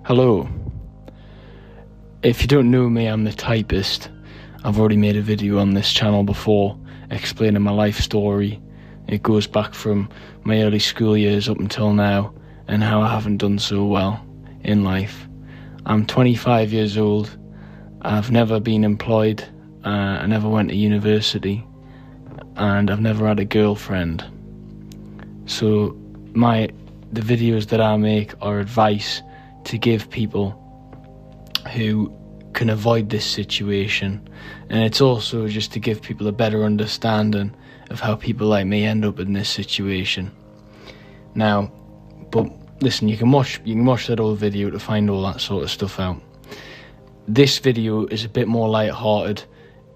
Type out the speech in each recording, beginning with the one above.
Hello. If you don't know me, I'm the Typist. I've already made a video on this channel before explaining my life story. It goes back from my early school years up until now and how I haven't done so well in life. I'm 25 years old. I've never been employed. I never went to university. And I've never had a girlfriend. So the videos that I make are advice to give people who can avoid this situation, and it's also just to give people a better understanding of how people like me end up in this situation. Now, but listen, you can watch that old video to find all that sort of stuff out. This video is a bit more light-hearted.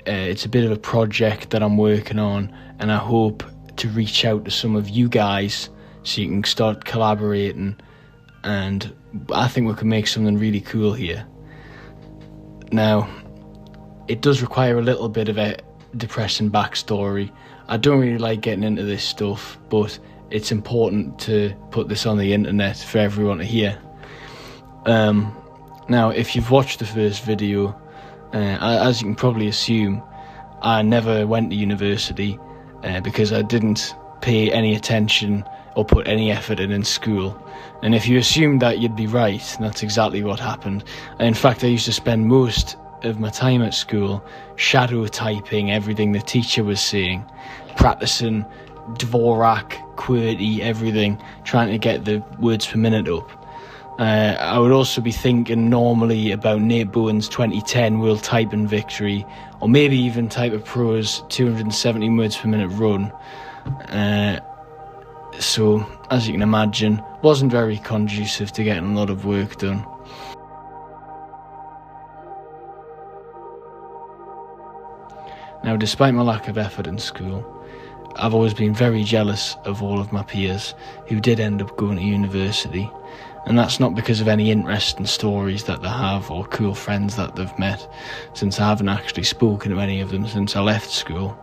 It's a bit of a project that I'm working on, and I hope to reach out to some of you guys so you can start collaborating, and I think we can make something really cool here. Now, it does require a little bit of a depressing backstory. I don't really like getting into this stuff, but it's important to put this on the internet for everyone to hear. Now, if you've watched the first video, as you can probably assume, I never went to university because I didn't pay any attention or put any effort in school. And if you assumed that, you'd be right. That's exactly what happened. In fact, I used to spend most of my time at school shadow typing everything the teacher was saying, practicing Dvorak, QWERTY, everything, trying to get the words per minute up. I would also be thinking normally about Nate Bowen's 2010 World Typing Victory, or maybe even Typer Pro's 270 words per minute run. So, as you can imagine, wasn't very conducive to getting a lot of work done. Now, despite my lack of effort in school, I've always been very jealous of all of my peers who did end up going to university. And that's not because of any interesting stories that they have or cool friends that they've met, since I haven't actually spoken to any of them since I left school.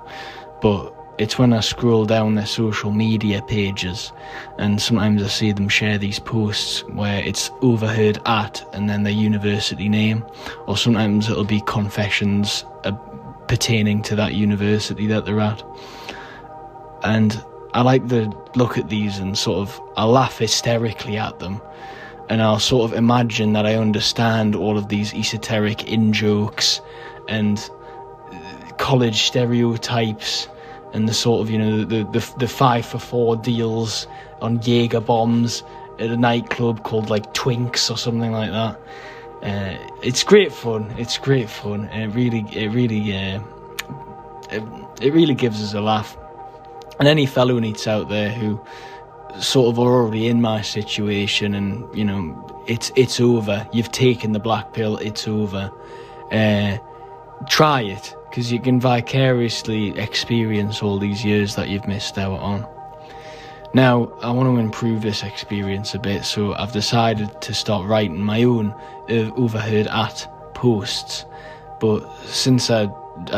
But it's when I scroll down their social media pages and sometimes I see them share these posts where it's overheard at and then their university name, or sometimes it'll be confessions pertaining to that university that they're at. And I like to look at these and I'll laugh hysterically at them, and I'll sort of imagine that I understand all of these esoteric in-jokes and college stereotypes and the sort of, the 5 for 4 deals on Jaeger bombs at a nightclub called like Twinks or something like that. It's great fun. And it really gives us a laugh. And any fellow needs out there who sort of are already in my situation and, it's over. You've taken the black pill, it's over. Try it, because you can vicariously experience all these years that you've missed out on. Now, I want to improve this experience a bit, so I've decided to start writing my own overheard at posts. But since I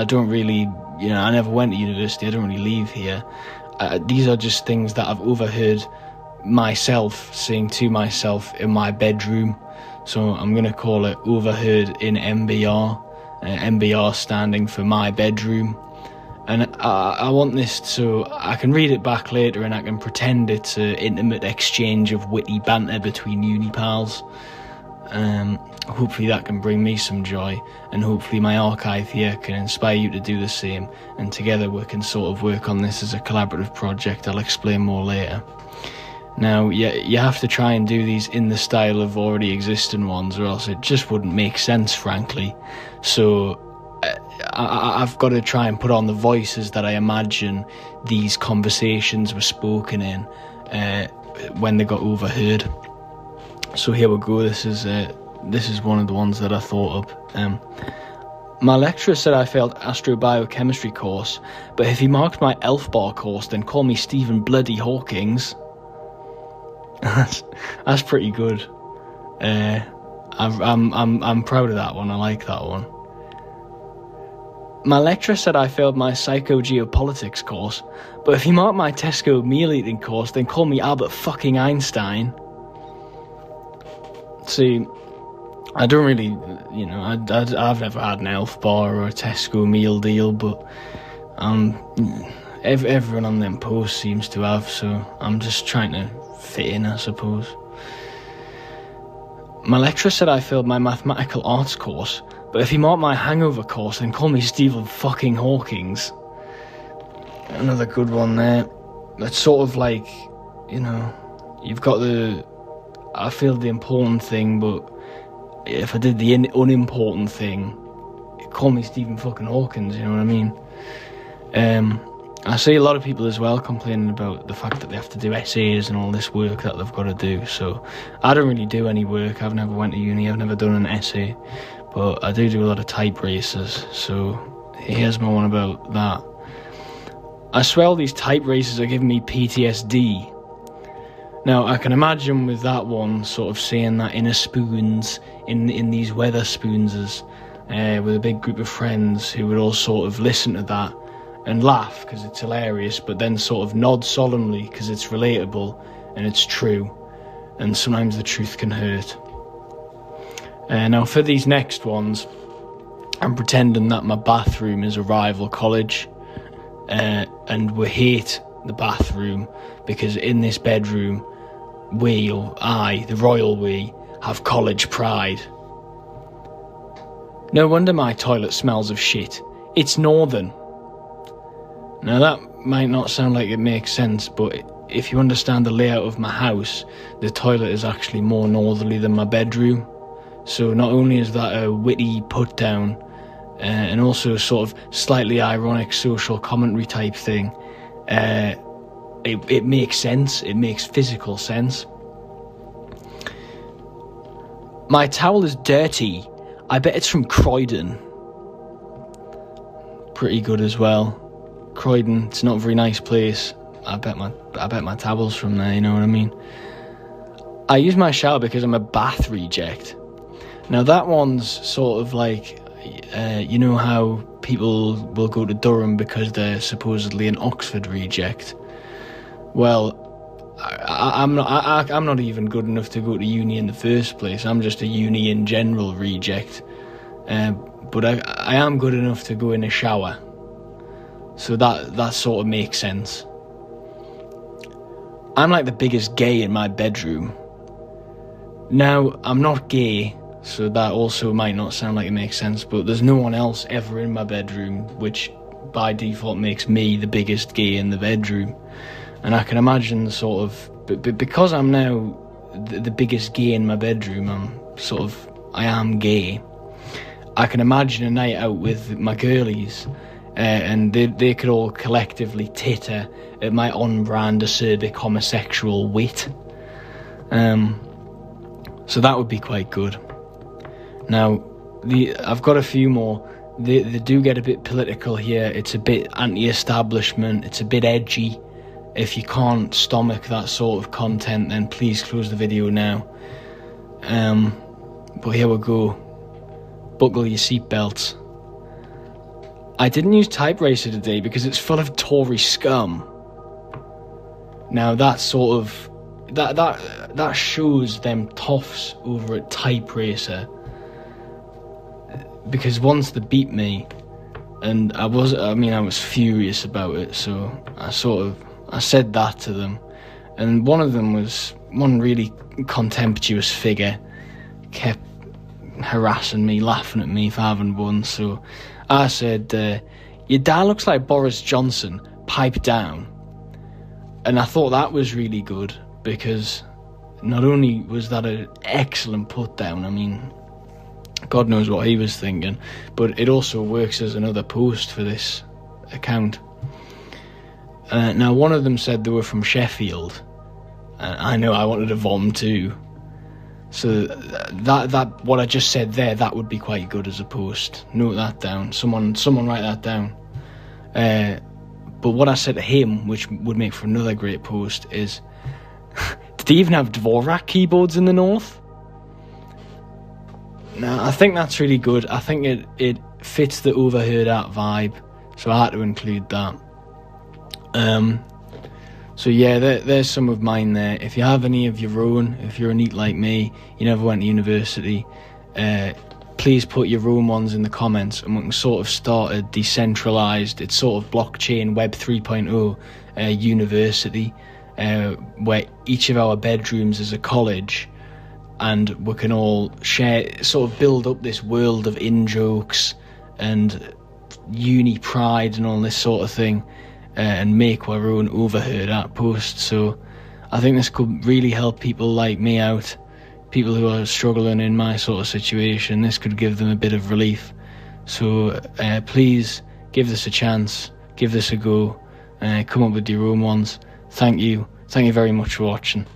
don't really, I never went to university, I don't really leave here, these are just things that I've overheard myself saying to myself in my bedroom. So I'm going to call it Overheard in MBR, MBR standing for my bedroom. And I want this so I can read it back later and I can pretend it's an intimate exchange of witty banter between uni pals. Hopefully that can bring me some joy, and hopefully my archive here can inspire you to do the same, and together we can sort of work on this as a collaborative project. I'll explain more later. Now, you have to try and do these in the style of already existing ones, or else it just wouldn't make sense, frankly. So I've got to try and put on the voices that I imagine these conversations were spoken in when they got overheard. So here we go. This is one of the ones that I thought up. My lecturer said I failed astrobiochemistry course, but if he marked my ELF bar course, then call me Stephen Bloody Hawkins. That's pretty good. I'm proud of that one. I like that one. My lecturer said I failed my psychogeopolitics course, but if he marked my Tesco meal eating course, then call me Albert fucking Einstein. See, I don't really, I've never had an Elf bar or a Tesco meal deal, but everyone on them posts seems to have, so I'm just trying to fit in, I suppose. My lecturer said I failed my mathematical arts course, but if he marked my hangover course, then call me Stephen fucking Hawkins. Another good one there. That's sort of like, you've got I failed the important thing, but if I did the unimportant thing, call me Stephen fucking Hawkins, you know what I mean? I see a lot of people as well complaining about the fact that they have to do essays and all this work that they've got to do. So I don't really do any work. I've never went to uni. I've never done an essay, but I do a lot of type races. So here's my one about that. I swear all these type races are giving me PTSD. Now I can imagine with that one sort of saying that in a spoons, in these Weatherspoonses, with a big group of friends who would all sort of listen to that and laugh because it's hilarious, but then sort of nod solemnly because it's relatable and it's true, and sometimes the truth can hurt. Now for these next ones, I'm pretending that my bathroom is a rival college, and we hate the bathroom because in this bedroom we, or I, the royal we, have college pride. No wonder my toilet smells of shit. It's northern. Now that might not sound like it makes sense, but if you understand the layout of my house, the toilet is actually more northerly than my bedroom. So not only is that a witty put down, and also sort of slightly ironic social commentary type thing, it makes sense. It makes physical sense. My towel is dirty. I bet it's from Croydon. Pretty good as well. Croydon, it's not a very nice place. I bet my towel's from there, you know what I mean? I use my shower because I'm a bath reject. Now that one's sort of like, you know how people will go to Durham because they're supposedly an Oxford reject? Well, I'm not even good enough to go to uni in the first place. I'm just a uni in general reject. But I am good enough to go in a shower. So that sort of makes sense. I'm like the biggest gay in my bedroom. Now, I'm not gay, so that also might not sound like it makes sense, but there's no one else ever in my bedroom, which by default makes me the biggest gay in the bedroom. And I can imagine the sort of, because I'm now the biggest gay in my bedroom, I am gay. I can imagine a night out with my girlies, and they could all collectively titter at my on-brand acerbic homosexual wit. So that would be quite good. Now, I've got a few more. They do get a bit political here. It's a bit anti-establishment. It's a bit edgy. If you can't stomach that sort of content, then please close the video now. But here we go. Buckle your seatbelts. I didn't use Type Racer today because it's full of Tory scum. Now that sort of that shows them toffs over at Type Racer, because once they beat me, and I was furious about it, so I said that to them, and one really contemptuous figure kept harassing me, laughing at me for having won, so I said, your dad looks like Boris Johnson, pipe down. And I thought that was really good, because not only was that an excellent put down, I mean, God knows what he was thinking, but it also works as another post for this account. Now one of them said they were from Sheffield, and I know I wanted to vom too. So that what I just said there, that would be quite good as a post. Note that down. Someone write that down. But what I said to him, which would make for another great post, is, did they even have Dvorak keyboards in the north? Now, I think that's really good. I think it fits the overheard at vibe, so I had to include that. So yeah, there's some of mine there. If you have any of your own, if you're a neat like me, you never went to university, please put your own ones in the comments, and we can sort of start a decentralised, it's sort of blockchain Web 3.0 university, where each of our bedrooms is a college, and we can all share, sort of build up this world of in-jokes and uni pride and all this sort of thing, and make our own overheard outpost. So I think this could really help people like me out, people who are struggling in my sort of situation. This could give them a bit of relief. So please give this a chance, give this a go, come up with your own ones. Thank you very much for watching.